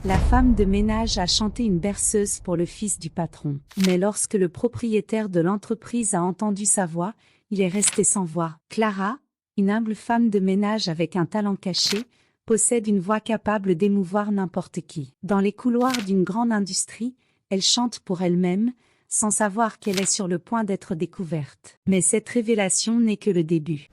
La femme de ménage a chanté une berceuse pour le fils du patron. Mais lorsque le propriétaire de l'entreprise a entendu sa voix, il est resté sans voix. Clara, une humble femme de ménage avec un talent caché, possède une voix capable d'émouvoir n'importe qui. Dans les couloirs d'une grande industrie, elle chante pour elle-même, sans savoir qu'elle est sur le point d'être découverte. Mais cette révélation n'est que le début.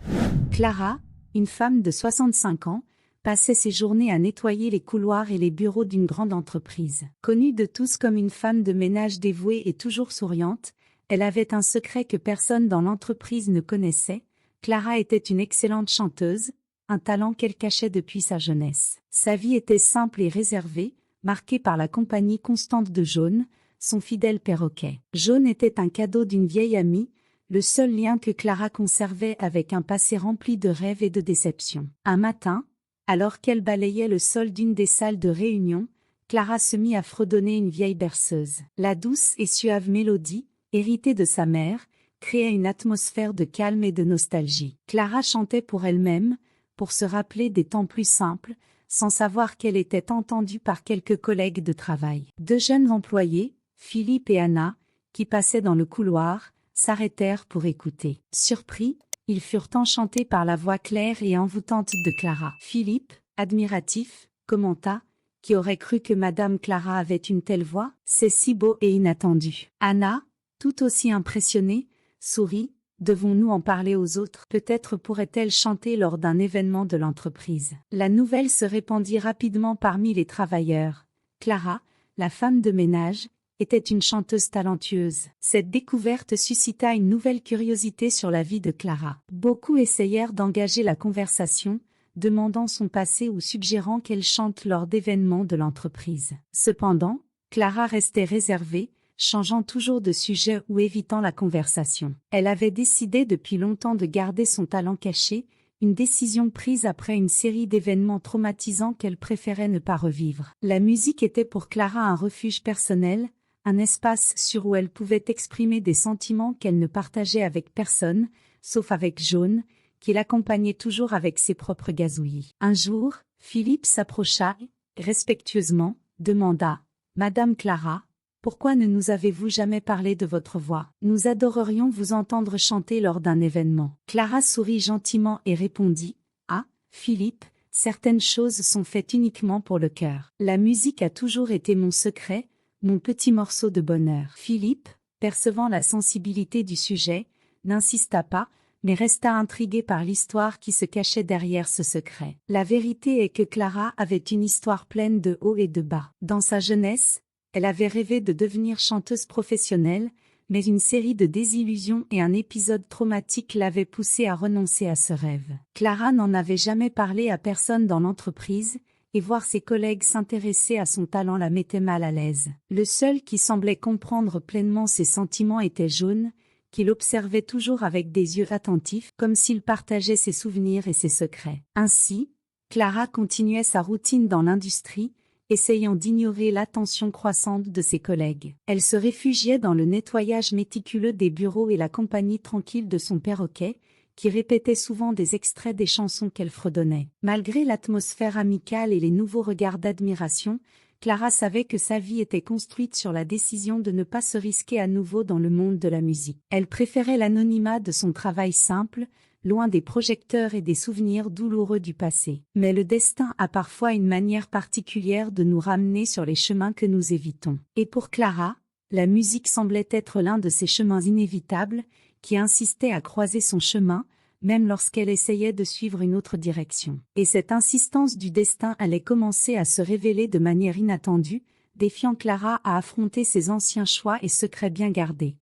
Clara, une femme de 65 ans, passait ses journées à nettoyer les couloirs et les bureaux d'une grande entreprise. Connue de tous comme une femme de ménage dévouée et toujours souriante, elle avait un secret que personne dans l'entreprise ne connaissait. Clara était une excellente chanteuse, un talent qu'elle cachait depuis sa jeunesse. Sa vie était simple et réservée, marquée par la compagnie constante de Jaune, son fidèle perroquet. Jaune était un cadeau d'une vieille amie, le seul lien que Clara conservait avec un passé rempli de rêves et de déceptions. Un matin, alors qu'elle balayait le sol d'une des salles de réunion, Clara se mit à fredonner une vieille berceuse. La douce et suave mélodie, héritée de sa mère, créait une atmosphère de calme et de nostalgie. Clara chantait pour elle-même, pour se rappeler des temps plus simples, sans savoir qu'elle était entendue par quelques collègues de travail. Deux jeunes employés, Philippe et Anna, qui passaient dans le couloir, s'arrêtèrent pour écouter. Surpris, ils furent enchantés par la voix claire et envoûtante de Clara. Philippe, admiratif, commenta: « Qui aurait cru que Madame Clara avait une telle voix? C'est si beau et inattendu. » Anna, tout aussi impressionnée, sourit: « Devons-nous en parler aux autres? Peut-être pourrait-elle chanter lors d'un événement de l'entreprise. » La nouvelle se répandit rapidement parmi les travailleurs. Clara, la femme de ménage, était une chanteuse talentueuse. Cette découverte suscita une nouvelle curiosité sur la vie de Clara. Beaucoup essayèrent d'engager la conversation, demandant son passé ou suggérant qu'elle chante lors d'événements de l'entreprise. Cependant, Clara restait réservée, changeant toujours de sujet ou évitant la conversation. Elle avait décidé depuis longtemps de garder son talent caché, une décision prise après une série d'événements traumatisants qu'elle préférait ne pas revivre. La musique était pour Clara un refuge personnel, un espace sûr où elle pouvait exprimer des sentiments qu'elle ne partageait avec personne, sauf avec Jaune, qui l'accompagnait toujours avec ses propres gazouillis. Un jour, Philippe s'approcha et, respectueusement, demanda: « Madame Clara, pourquoi ne nous avez-vous jamais parlé de votre voix? Nous adorerions vous entendre chanter lors d'un événement. » Clara sourit gentiment et répondit: « Ah, Philippe, certaines choses sont faites uniquement pour le cœur. La musique a toujours été mon secret, mon petit morceau de bonheur. » Philippe, percevant la sensibilité du sujet, n'insista pas, mais resta intrigué par l'histoire qui se cachait derrière ce secret. La vérité est que Clara avait une histoire pleine de hauts et de bas. Dans sa jeunesse, elle avait rêvé de devenir chanteuse professionnelle, mais une série de désillusions et un épisode traumatique l'avaient poussée à renoncer à ce rêve. Clara n'en avait jamais parlé à personne dans l'entreprise, et voir ses collègues s'intéresser à son talent la mettait mal à l'aise. Le seul qui semblait comprendre pleinement ses sentiments était Jaune, qui l'observait toujours avec des yeux attentifs, comme s'il partageait ses souvenirs et ses secrets. Ainsi, Clara continuait sa routine dans l'industrie, essayant d'ignorer l'attention croissante de ses collègues. Elle se réfugiait dans le nettoyage méticuleux des bureaux et la compagnie tranquille de son perroquet, qui répétait souvent des extraits des chansons qu'elle fredonnait. Malgré l'atmosphère amicale et les nouveaux regards d'admiration, Clara savait que sa vie était construite sur la décision de ne pas se risquer à nouveau dans le monde de la musique. Elle préférait l'anonymat de son travail simple, loin des projecteurs et des souvenirs douloureux du passé. Mais le destin a parfois une manière particulière de nous ramener sur les chemins que nous évitons. Et pour Clara, la musique semblait être l'un de ces chemins inévitables, qui insistait à croiser son chemin, même lorsqu'elle essayait de suivre une autre direction. Et cette insistance du destin allait commencer à se révéler de manière inattendue, défiant Clara à affronter ses anciens choix et secrets bien gardés.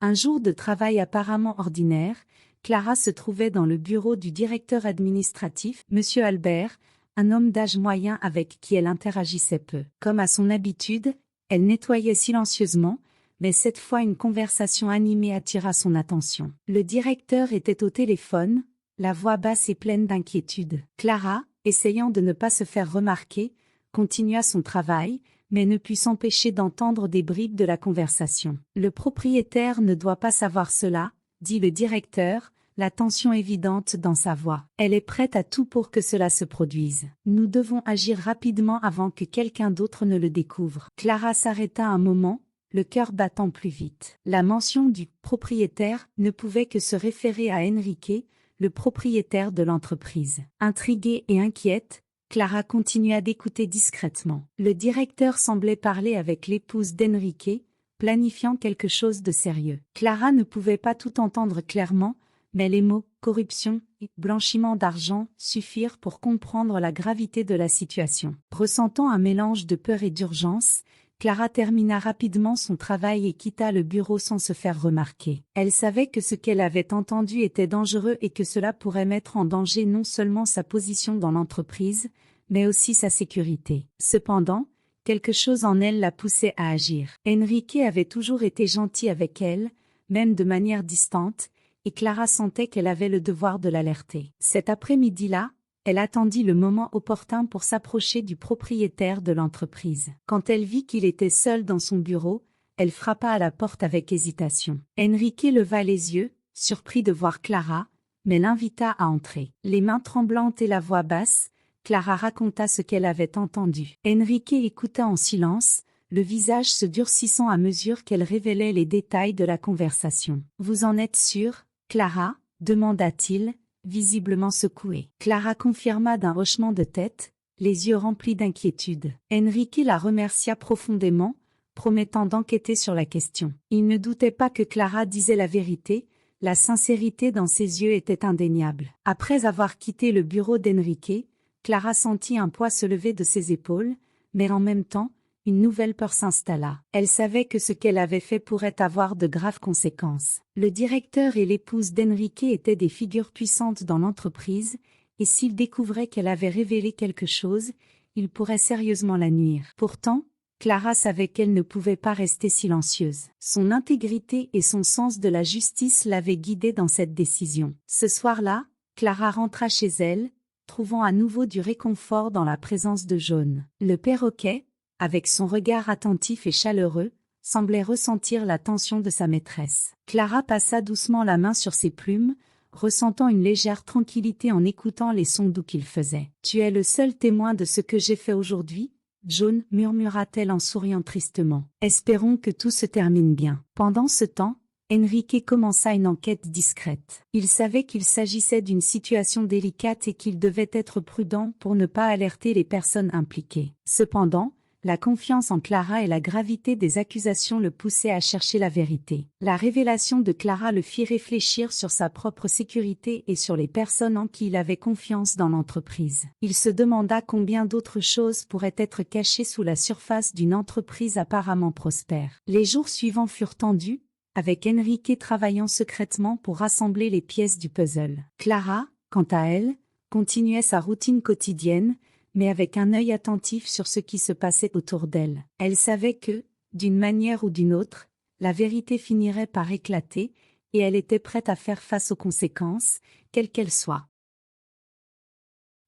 Un jour de travail apparemment ordinaire, Clara se trouvait dans le bureau du directeur administratif, Monsieur Albert, un homme d'âge moyen avec qui elle interagissait peu. Comme à son habitude, elle nettoyait silencieusement, mais cette fois une conversation animée attira son attention. Le directeur était au téléphone, la voix basse et pleine d'inquiétude. Clara, essayant de ne pas se faire remarquer, continua son travail, mais ne put s'empêcher d'entendre des bribes de la conversation. « Le propriétaire ne doit pas savoir cela, » dit le directeur, la tension évidente dans sa voix. Elle est prête à tout pour que cela se produise. Nous devons agir rapidement avant que quelqu'un d'autre ne le découvre. Clara s'arrêta un moment, le cœur battant plus vite. La mention du propriétaire ne pouvait que se référer à Enrique, le propriétaire de l'entreprise. Intriguée et inquiète, Clara continua d'écouter discrètement. Le directeur semblait parler avec l'épouse d'Enrique, planifiant quelque chose de sérieux. Clara ne pouvait pas tout entendre clairement, mais les mots « corruption » et « blanchiment d'argent » suffirent pour comprendre la gravité de la situation. Ressentant un mélange de peur et d'urgence, Clara termina rapidement son travail et quitta le bureau sans se faire remarquer. Elle savait que ce qu'elle avait entendu était dangereux et que cela pourrait mettre en danger non seulement sa position dans l'entreprise, mais aussi sa sécurité. Cependant, quelque chose en elle la poussait à agir. Enrique avait toujours été gentil avec elle, même de manière distante, et Clara sentait qu'elle avait le devoir de l'alerter. Cet après-midi-là, elle attendit le moment opportun pour s'approcher du propriétaire de l'entreprise. Quand elle vit qu'il était seul dans son bureau, elle frappa à la porte avec hésitation. Enrique leva les yeux, surpris de voir Clara, mais l'invita à entrer. Les mains tremblantes et la voix basse, Clara raconta ce qu'elle avait entendu. Enrique écouta en silence, le visage se durcissant à mesure qu'elle révélait les détails de la conversation. « Vous en êtes sûre, Clara ?» demanda-t-il, visiblement secouée. Clara confirma d'un hochement de tête, les yeux remplis d'inquiétude. Enrique la remercia profondément, promettant d'enquêter sur la question. Il ne doutait pas que Clara disait la vérité, la sincérité dans ses yeux était indéniable. Après avoir quitté le bureau d'Enrique, Clara sentit un poids se lever de ses épaules, mais en même temps, une nouvelle peur s'installa. Elle savait que ce qu'elle avait fait pourrait avoir de graves conséquences. Le directeur et l'épouse d'Enrique étaient des figures puissantes dans l'entreprise, et s'ils découvraient qu'elle avait révélé quelque chose, ils pourraient sérieusement la nuire. Pourtant, Clara savait qu'elle ne pouvait pas rester silencieuse. Son intégrité et son sens de la justice l'avaient guidée dans cette décision. Ce soir-là, Clara rentra chez elle, trouvant à nouveau du réconfort dans la présence de John. Le perroquet, avec son regard attentif et chaleureux, semblait ressentir la tension de sa maîtresse. Clara passa doucement la main sur ses plumes, ressentant une légère tranquillité en écoutant les sons doux qu'il faisait. « Tu es le seul témoin de ce que j'ai fait aujourd'hui, John, murmura-t-elle en souriant tristement. « Espérons que tout se termine bien. » Pendant ce temps, Enrique commença une enquête discrète. Il savait qu'il s'agissait d'une situation délicate et qu'il devait être prudent pour ne pas alerter les personnes impliquées. Cependant, la confiance en Clara et la gravité des accusations le poussaient à chercher la vérité. La révélation de Clara le fit réfléchir sur sa propre sécurité et sur les personnes en qui il avait confiance dans l'entreprise. Il se demanda combien d'autres choses pourraient être cachées sous la surface d'une entreprise apparemment prospère. Les jours suivants furent tendus, avec Enrique travaillant secrètement pour rassembler les pièces du puzzle. Clara, quant à elle, continuait sa routine quotidienne, mais avec un œil attentif sur ce qui se passait autour d'elle. Elle savait que, d'une manière ou d'une autre, la vérité finirait par éclater, et elle était prête à faire face aux conséquences, quelles qu'elles soient.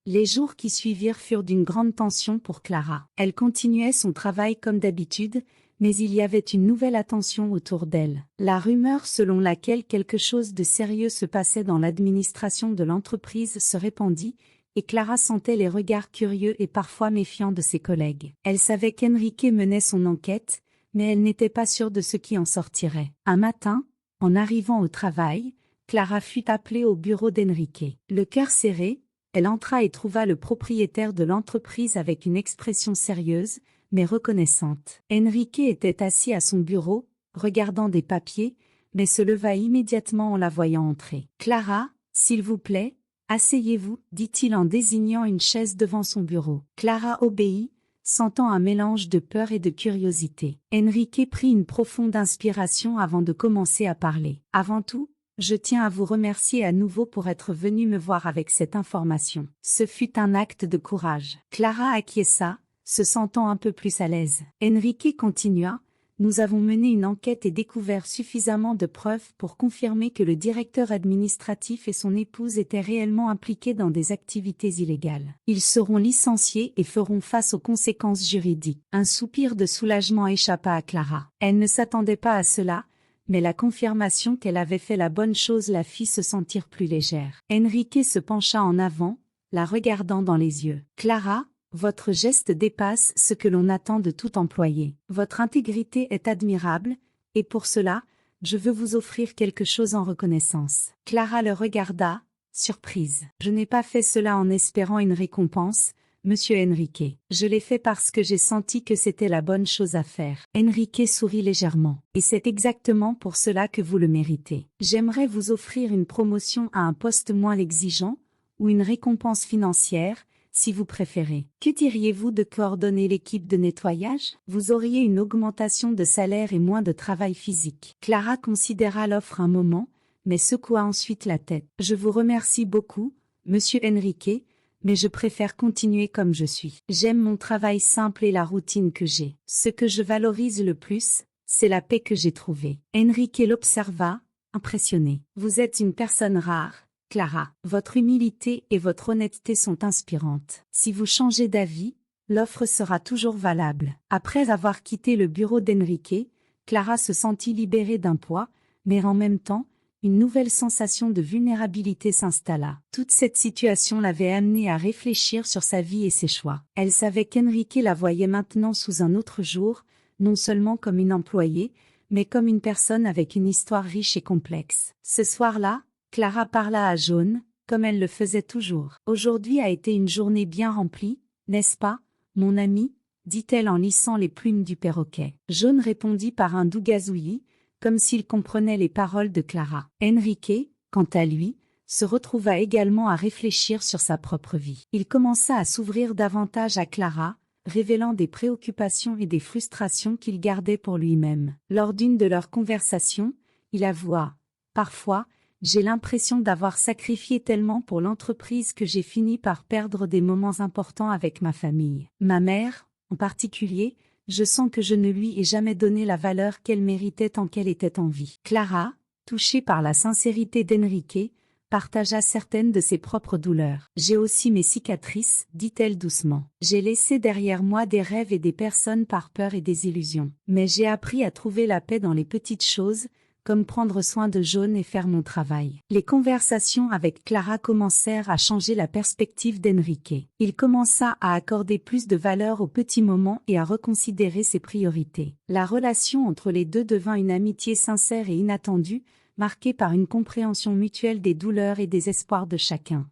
Les jours qui suivirent furent d'une grande tension pour Clara. Elle continuait son travail comme d'habitude, mais il y avait une nouvelle attention autour d'elle. La rumeur selon laquelle quelque chose de sérieux se passait dans l'administration de l'entreprise se répandit, et Clara sentait les regards curieux et parfois méfiants de ses collègues. Elle savait qu'Enrique menait son enquête, mais elle n'était pas sûre de ce qui en sortirait. Un matin, en arrivant au travail, Clara fut appelée au bureau d'Enrique. Le cœur serré, elle entra et trouva le propriétaire de l'entreprise avec une expression sérieuse, mais reconnaissante. Enrique était assis à son bureau, regardant des papiers, mais se leva immédiatement en la voyant entrer. « Clara, s'il vous plaît, asseyez-vous, dit-il en désignant une chaise devant son bureau. Clara obéit, sentant un mélange de peur et de curiosité. Enrique prit une profonde inspiration avant de commencer à parler. « Avant tout, je tiens à vous remercier à nouveau pour être venu me voir avec cette information. Ce fut un acte de courage. » Clara acquiesça, se sentant un peu plus à l'aise. Enrique continua. Nous avons mené une enquête et découvert suffisamment de preuves pour confirmer que le directeur administratif et son épouse étaient réellement impliqués dans des activités illégales. Ils seront licenciés et feront face aux conséquences juridiques. Un soupir de soulagement échappa à Clara. Elle ne s'attendait pas à cela, mais la confirmation qu'elle avait fait la bonne chose la fit se sentir plus légère. Enrique se pencha en avant, la regardant dans les yeux. « Clara, votre geste dépasse ce que l'on attend de tout employé. Votre intégrité est admirable, et pour cela, je veux vous offrir quelque chose en reconnaissance. » Clara le regarda, surprise. « Je n'ai pas fait cela en espérant une récompense, Monsieur Enrique. Je l'ai fait parce que j'ai senti que c'était la bonne chose à faire. » Enrique sourit légèrement. « Et c'est exactement pour cela que vous le méritez. J'aimerais vous offrir une promotion à un poste moins exigeant, ou une récompense financière, si vous préférez. Que diriez-vous de coordonner l'équipe de nettoyage? Vous auriez une augmentation de salaire et moins de travail physique. » Clara considéra l'offre un moment, mais secoua ensuite la tête. « Je vous remercie beaucoup, Monsieur Enrique, mais je préfère continuer comme je suis. J'aime mon travail simple et la routine que j'ai. Ce que je valorise le plus, c'est la paix que j'ai trouvée. » Enrique l'observa, impressionné. « Vous êtes une personne rare, Clara. Votre humilité et votre honnêteté sont inspirantes. Si vous changez d'avis, l'offre sera toujours valable. » Après avoir quitté le bureau d'Enrique, Clara se sentit libérée d'un poids, mais en même temps, une nouvelle sensation de vulnérabilité s'installa. Toute cette situation l'avait amenée à réfléchir sur sa vie et ses choix. Elle savait qu'Enrique la voyait maintenant sous un autre jour, non seulement comme une employée, mais comme une personne avec une histoire riche et complexe. Ce soir-là, Clara parla à Jaune, comme elle le faisait toujours. « Aujourd'hui a été une journée bien remplie, n'est-ce pas, mon ami ?» dit-elle en lissant les plumes du perroquet. Jaune répondit par un doux gazouillis, comme s'il comprenait les paroles de Clara. Enrique, quant à lui, se retrouva également à réfléchir sur sa propre vie. Il commença à s'ouvrir davantage à Clara, révélant des préoccupations et des frustrations qu'il gardait pour lui-même. Lors d'une de leurs conversations, il avoua « Parfois, j'ai l'impression d'avoir sacrifié tellement pour l'entreprise que j'ai fini par perdre des moments importants avec ma famille. Ma mère, en particulier, je sens que je ne lui ai jamais donné la valeur qu'elle méritait tant qu'elle était en vie. » Clara, touchée par la sincérité d'Enrique, partagea certaines de ses propres douleurs. « J'ai aussi mes cicatrices, dit-elle doucement. J'ai laissé derrière moi des rêves et des personnes par peur et des illusions. Mais j'ai appris à trouver la paix dans les petites choses, comme prendre soin de Jaune et faire mon travail. » Les conversations avec Clara commencèrent à changer la perspective d'Enrique. Il commença à accorder plus de valeur aux petits moments et à reconsidérer ses priorités. La relation entre les deux devint une amitié sincère et inattendue, marquée par une compréhension mutuelle des douleurs et des espoirs de chacun.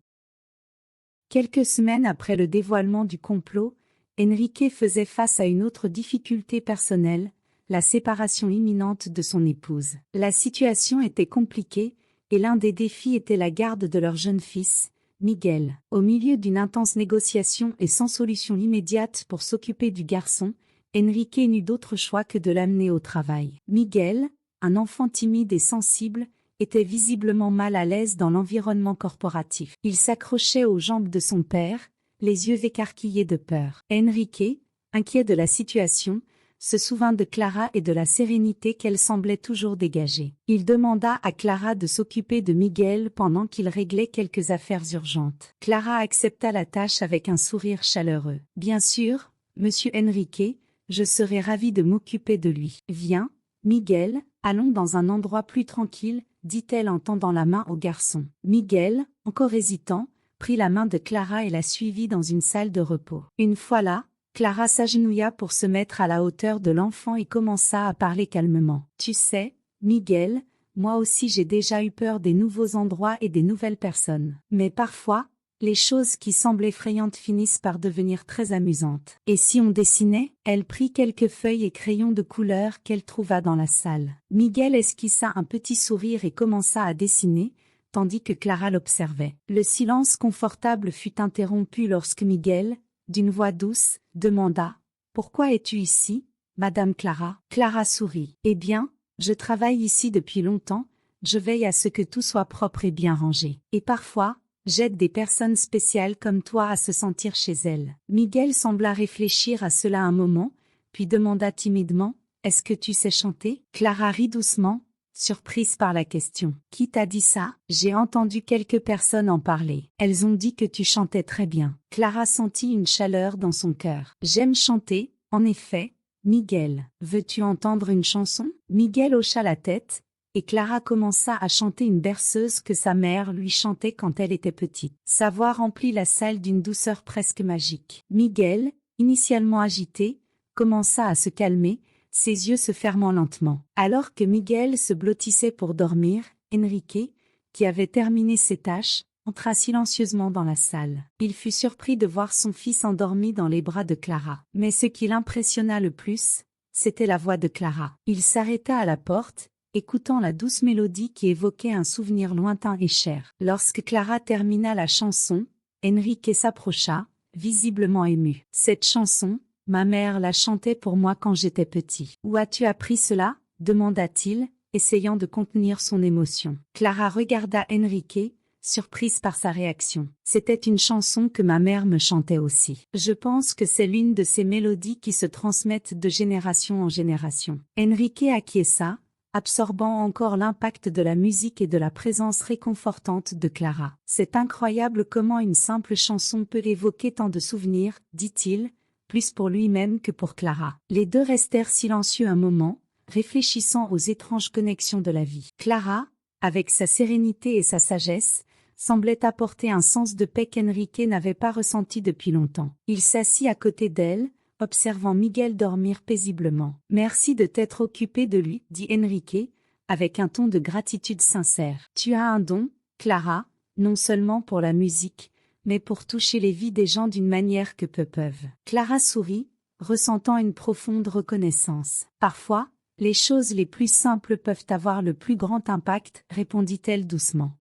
Quelques semaines après le dévoilement du complot, Enrique faisait face à une autre difficulté personnelle, la séparation imminente de son épouse. La situation était compliquée, et l'un des défis était la garde de leur jeune fils, Miguel. Au milieu d'une intense négociation et sans solution immédiate pour s'occuper du garçon, Enrique n'eut d'autre choix que de l'amener au travail. Miguel, un enfant timide et sensible, était visiblement mal à l'aise dans l'environnement corporatif. Il s'accrochait aux jambes de son père, les yeux écarquillés de peur. Enrique, inquiet de la situation, se souvint de Clara et de la sérénité qu'elle semblait toujours dégager. Il demanda à Clara de s'occuper de Miguel pendant qu'il réglait quelques affaires urgentes. Clara accepta la tâche avec un sourire chaleureux. « Bien sûr, Monsieur Enrique, je serai ravie de m'occuper de lui. Viens, Miguel, allons dans un endroit plus tranquille, » dit-elle en tendant la main au garçon. Miguel, encore hésitant, prit la main de Clara et la suivit dans une salle de repos. Une fois là, Clara s'agenouilla pour se mettre à la hauteur de l'enfant et commença à parler calmement. « Tu sais, Miguel, moi aussi j'ai déjà eu peur des nouveaux endroits et des nouvelles personnes. Mais parfois, les choses qui semblent effrayantes finissent par devenir très amusantes. Et si on dessinait ?» Elle prit quelques feuilles et crayons de couleur qu'elle trouva dans la salle. Miguel esquissa un petit sourire et commença à dessiner, tandis que Clara l'observait. Le silence confortable fut interrompu lorsque Miguel, d'une voix douce, demanda « Pourquoi es-tu ici, Madame Clara ?» Clara sourit. « Eh bien, je travaille ici depuis longtemps, je veille à ce que tout soit propre et bien rangé. Et parfois, j'aide des personnes spéciales comme toi à se sentir chez elles. » Miguel sembla réfléchir à cela un moment, puis demanda timidement « Est-ce que tu sais chanter ?» Clara rit doucement, surprise par la question. « Qui t'a dit ça ?» « J'ai entendu quelques personnes en parler. Elles ont dit que tu chantais très bien. » Clara sentit une chaleur dans son cœur. « J'aime chanter, en effet, Miguel. Veux-tu entendre une chanson ?» Miguel hocha la tête, et Clara commença à chanter une berceuse que sa mère lui chantait quand elle était petite. Sa voix remplit la salle d'une douceur presque magique. Miguel, initialement agité, commença à se calmer, ses yeux se fermant lentement. Alors que Miguel se blottissait pour dormir, Enrique, qui avait terminé ses tâches, entra silencieusement dans la salle. Il fut surpris de voir son fils endormi dans les bras de Clara. Mais ce qui l'impressionna le plus, c'était la voix de Clara. Il s'arrêta à la porte, écoutant la douce mélodie qui évoquait un souvenir lointain et cher. Lorsque Clara termina la chanson, Enrique s'approcha, visiblement ému. Cette chanson, ma mère la chantait pour moi quand j'étais petit. Où as-tu appris cela? Demanda-t-il, essayant de contenir son émotion. Clara regarda Enrique, surprise par sa réaction. C'était une chanson que ma mère me chantait aussi. Je pense que c'est l'une de ces mélodies qui se transmettent de génération en génération. Enrique acquiesça, absorbant encore l'impact de la musique et de la présence réconfortante de Clara. C'est incroyable comment une simple chanson peut évoquer tant de souvenirs, dit-il, plus pour lui-même que pour Clara. Les deux restèrent silencieux un moment, réfléchissant aux étranges connexions de la vie. Clara, avec sa sérénité et sa sagesse, semblait apporter un sens de paix qu'Enrique n'avait pas ressenti depuis longtemps. Il s'assit à côté d'elle, observant Miguel dormir paisiblement. « Merci de t'être occupé de lui, » dit Enrique, avec un ton de gratitude sincère. « Tu as un don, Clara, non seulement pour la musique, mais pour toucher les vies des gens d'une manière que peu peuvent. » Clara sourit, ressentant une profonde reconnaissance. « Parfois, les choses les plus simples peuvent avoir le plus grand impact, » répondit-elle doucement.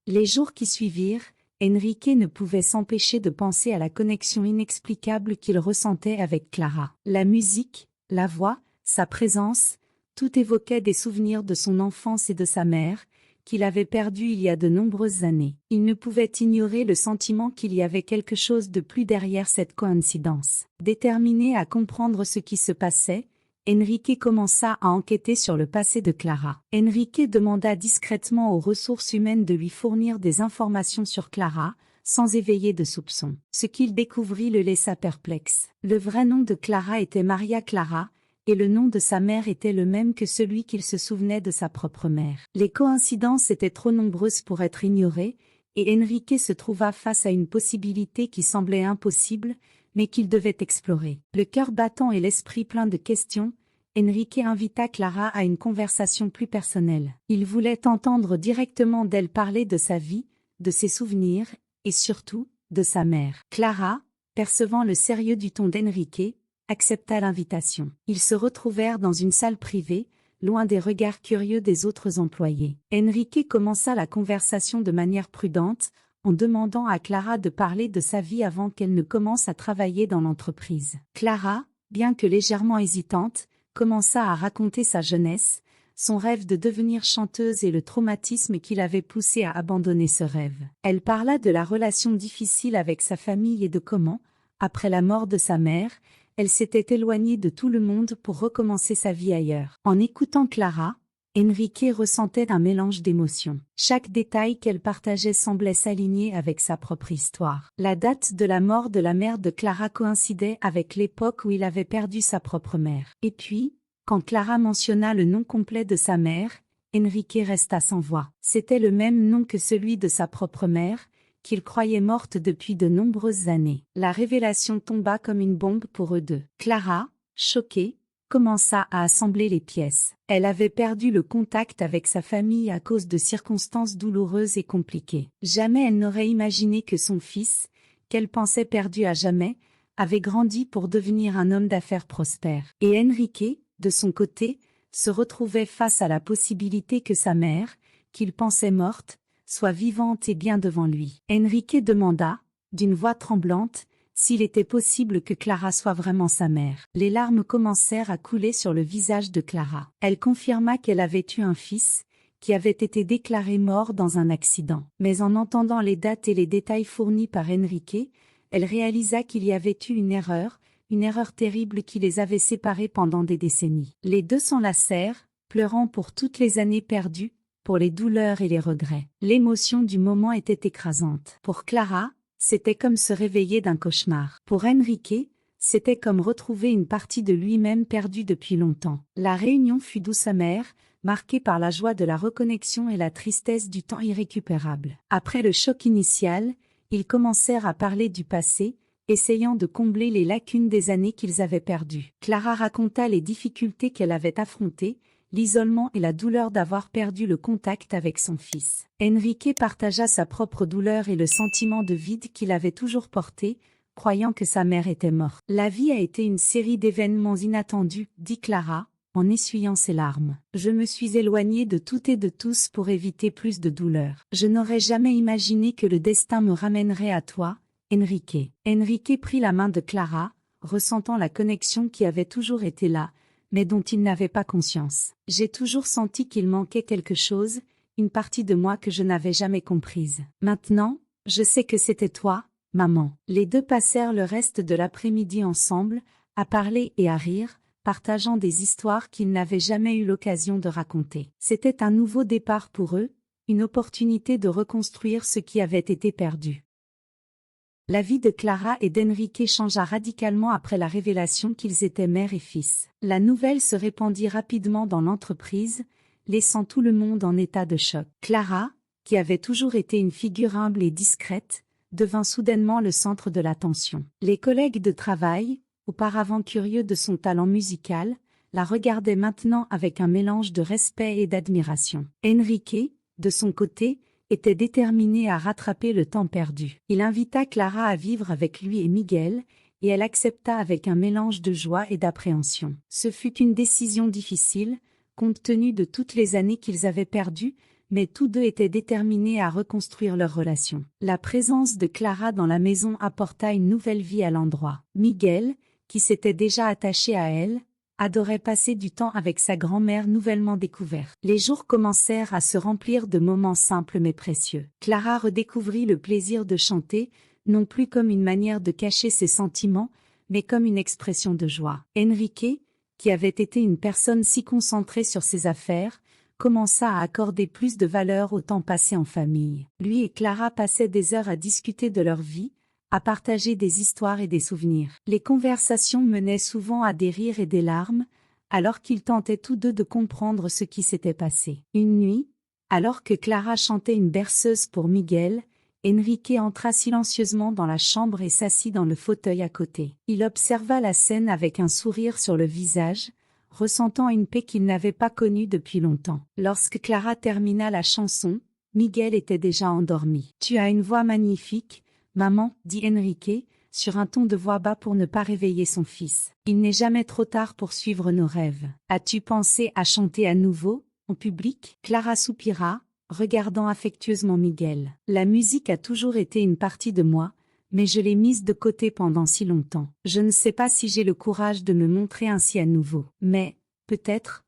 Les jours qui suivirent, Enrique ne pouvait s'empêcher de penser à la connexion inexplicable qu'il ressentait avec Clara. La musique, la voix, sa présence, tout évoquait des souvenirs de son enfance et de sa mère, qu'il avait perdue il y a de nombreuses années. Il ne pouvait ignorer le sentiment qu'il y avait quelque chose de plus derrière cette coïncidence. Déterminé à comprendre ce qui se passait, Enrique commença à enquêter sur le passé de Clara. Enrique demanda discrètement aux ressources humaines de lui fournir des informations sur Clara, sans éveiller de soupçons. Ce qu'il découvrit le laissa perplexe. Le vrai nom de Clara était Maria Clara, et le nom de sa mère était le même que celui qu'il se souvenait de sa propre mère. Les coïncidences étaient trop nombreuses pour être ignorées, et Enrique se trouva face à une possibilité qui semblait impossible, mais qu'il devait explorer. Le cœur battant et l'esprit plein de questions, Enrique invita Clara à une conversation plus personnelle. Il voulait entendre directement d'elle parler de sa vie, de ses souvenirs, et surtout, de sa mère. Clara, percevant le sérieux du ton d'Enrique, accepta l'invitation. Ils se retrouvèrent dans une salle privée, loin des regards curieux des autres employés. Enrique commença la conversation de manière prudente, en demandant à Clara de parler de sa vie avant qu'elle ne commence à travailler dans l'entreprise. Clara, bien que légèrement hésitante, commença à raconter sa jeunesse, son rêve de devenir chanteuse et le traumatisme qui l'avait poussée à abandonner ce rêve. Elle parla de la relation difficile avec sa famille et de comment, après la mort de sa mère, elle s'était éloignée de tout le monde pour recommencer sa vie ailleurs. En écoutant Clara, Enrique ressentait un mélange d'émotions. Chaque détail qu'elle partageait semblait s'aligner avec sa propre histoire. La date de la mort de la mère de Clara coïncidait avec l'époque où il avait perdu sa propre mère. Et puis, quand Clara mentionna le nom complet de sa mère, Enrique resta sans voix. C'était le même nom que celui de sa propre mère, qu'il croyait morte depuis de nombreuses années. La révélation tomba comme une bombe pour eux deux. Clara, choquée, commença à assembler les pièces. Elle avait perdu le contact avec sa famille à cause de circonstances douloureuses et compliquées. Jamais elle n'aurait imaginé que son fils, qu'elle pensait perdu à jamais, avait grandi pour devenir un homme d'affaires prospère. Et Enrique, de son côté, se retrouvait face à la possibilité que sa mère, qu'il pensait morte, soit vivante et bien devant lui. Enrique demanda, d'une voix tremblante, s'il était possible que Clara soit vraiment sa mère. Les larmes commencèrent à couler sur le visage de Clara. Elle confirma qu'elle avait eu un fils, qui avait été déclaré mort dans un accident. Mais en entendant les dates et les détails fournis par Enrique, elle réalisa qu'il y avait eu une erreur terrible qui les avait séparés pendant des décennies. Les deux s'enlacèrent, pleurant pour toutes les années perdues, pour les douleurs et les regrets. L'émotion du moment était écrasante. Pour Clara, c'était comme se réveiller d'un cauchemar. Pour Enrique, C'était comme retrouver une partie de lui-même perdue depuis longtemps. La réunion fut douce amère, marquée par la joie de la reconnexion et la tristesse du temps irrécupérable. Après le choc initial, ils commencèrent à parler du passé, essayant de combler les lacunes des années qu'ils avaient perdues. Clara raconta les difficultés qu'elle avait affrontées, l'isolement et la douleur d'avoir perdu le contact avec son fils. Enrique partagea sa propre douleur et le sentiment de vide qu'il avait toujours porté, croyant que sa mère était morte. La vie a été une série d'événements inattendus, dit Clara, en essuyant ses larmes. Je me suis éloignée de tout et de tous pour éviter plus de douleur. Je n'aurais jamais imaginé que le destin me ramènerait à toi, Enrique. Enrique prit la main de Clara, ressentant la connexion qui avait toujours été là, mais dont il n'avait pas conscience. J'ai toujours senti qu'il manquait quelque chose, une partie de moi que je n'avais jamais comprise. Maintenant, je sais que c'était toi, maman. Les deux passèrent le reste de l'après-midi ensemble, à parler et à rire, partageant des histoires qu'ils n'avaient jamais eu l'occasion de raconter. C'était un nouveau départ pour eux, une opportunité de reconstruire ce qui avait été perdu. La vie de Clara et d'Enrique changea radicalement après la révélation qu'ils étaient mère et fils. La nouvelle se répandit rapidement dans l'entreprise, laissant tout le monde en état de choc. Clara, qui avait toujours été une figure humble et discrète, devint soudainement le centre de l'attention. Les collègues de travail, auparavant curieux de son talent musical, la regardaient maintenant avec un mélange de respect et d'admiration. Enrique, de son côté, était déterminé à rattraper le temps perdu. Il invita Clara à vivre avec lui et Miguel, et elle accepta avec un mélange de joie et d'appréhension. Ce fut une décision difficile, compte tenu de toutes les années qu'ils avaient perdues, mais tous deux étaient déterminés à reconstruire leur relation. La présence de Clara dans la maison apporta une nouvelle vie à l'endroit. Miguel, qui s'était déjà attaché à elle, adorait passer du temps avec sa grand-mère nouvellement découverte. Les jours commencèrent à se remplir de moments simples mais précieux. Clara redécouvrit le plaisir de chanter, non plus comme une manière de cacher ses sentiments, mais comme une expression de joie. Enrique, qui avait été une personne si concentrée sur ses affaires, commença à accorder plus de valeur au temps passé en famille. Lui et Clara passaient des heures à discuter de leur vie, à partager des histoires et des souvenirs. Les conversations menaient souvent à des rires et des larmes, alors qu'ils tentaient tous deux de comprendre ce qui s'était passé. Une nuit, alors que Clara chantait une berceuse pour Miguel, Enrique entra silencieusement dans la chambre et s'assit dans le fauteuil à côté. Il observa la scène avec un sourire sur le visage, ressentant une paix qu'il n'avait pas connue depuis longtemps. Lorsque Clara termina la chanson, Miguel était déjà endormi. « Tu as une voix magnifique, maman, dit Enrique, sur un ton de voix bas pour ne pas réveiller son fils. Il n'est jamais trop tard pour suivre nos rêves. As-tu pensé à chanter à nouveau, en public? Clara soupira, regardant affectueusement Miguel. La musique a toujours été une partie de moi, mais je l'ai mise de côté pendant si longtemps. Je ne sais pas si j'ai le courage de me montrer ainsi à nouveau. Mais, peut-être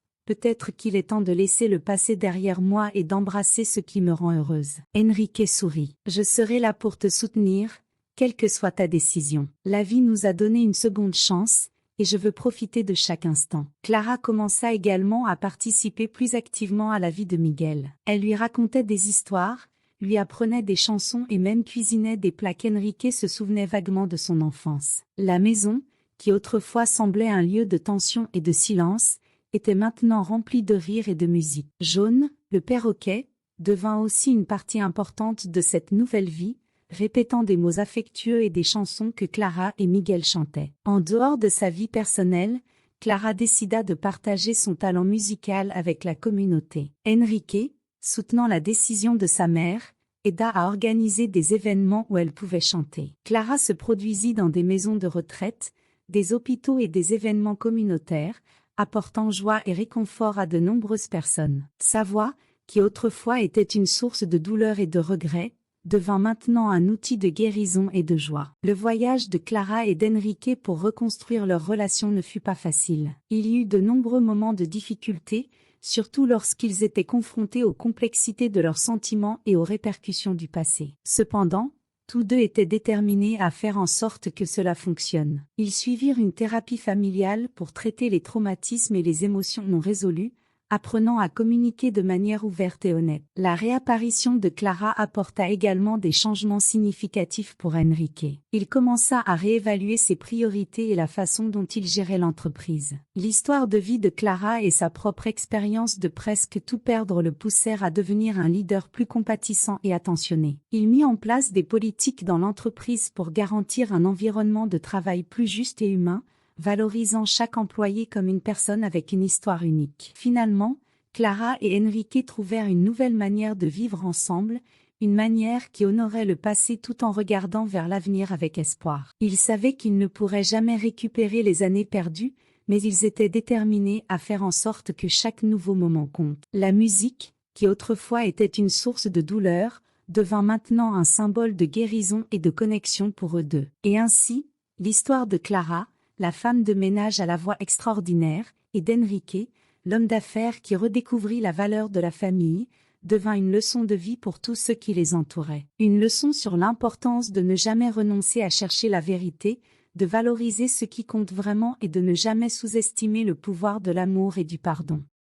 qu'il est temps de laisser le passé derrière moi et d'embrasser ce qui me rend heureuse. Enrique sourit. Je serai là pour te soutenir, quelle que soit ta décision. La vie nous a donné une seconde chance, et je veux profiter de chaque instant. Clara commença également à participer plus activement à la vie de Miguel. Elle lui racontait des histoires, lui apprenait des chansons et même cuisinait des plats qu'Enrique se souvenait vaguement de son enfance. La maison, qui autrefois semblait un lieu de tension et de silence, était maintenant remplie de rires et de musique. Jaune, le perroquet, devint aussi une partie importante de cette nouvelle vie, répétant des mots affectueux et des chansons que Clara et Miguel chantaient. En dehors de sa vie personnelle, Clara décida de partager son talent musical avec la communauté. Enrique, soutenant la décision de sa mère, aida à organiser des événements où elle pouvait chanter. Clara se produisit dans des maisons de retraite, des hôpitaux et des événements communautaires, apportant joie et réconfort à de nombreuses personnes. Sa voix, qui autrefois était une source de douleur et de regret, devint maintenant un outil de guérison et de joie. Le voyage de Clara et d'Enrique pour reconstruire leur relation ne fut pas facile. Il y eut de nombreux moments de difficulté, surtout lorsqu'ils étaient confrontés aux complexités de leurs sentiments et aux répercussions du passé. Cependant, tous deux étaient déterminés à faire en sorte que cela fonctionne. Ils suivirent une thérapie familiale pour traiter les traumatismes et les émotions non résolues, apprenant à communiquer de manière ouverte et honnête. La réapparition de Clara apporta également des changements significatifs pour Enrique. Il commença à réévaluer ses priorités et la façon dont il gérait l'entreprise. L'histoire de vie de Clara et sa propre expérience de presque tout perdre le poussèrent à devenir un leader plus compatissant et attentionné. Il mit en place des politiques dans l'entreprise pour garantir un environnement de travail plus juste et humain, valorisant chaque employé comme une personne avec une histoire unique. Finalement, Clara et Enrique trouvèrent une nouvelle manière de vivre ensemble, une manière qui honorait le passé tout en regardant vers l'avenir avec espoir. Ils savaient qu'ils ne pourraient jamais récupérer les années perdues, mais ils étaient déterminés à faire en sorte que chaque nouveau moment compte. La musique, qui autrefois était une source de douleur, devint maintenant un symbole de guérison et de connexion pour eux deux. Et ainsi, l'histoire de Clara, la femme de ménage à la voix extraordinaire, et d'Enrique, l'homme d'affaires qui redécouvrit la valeur de la famille, devint une leçon de vie pour tous ceux qui les entouraient. Une leçon sur l'importance de ne jamais renoncer à chercher la vérité, de valoriser ce qui compte vraiment et de ne jamais sous-estimer le pouvoir de l'amour et du pardon.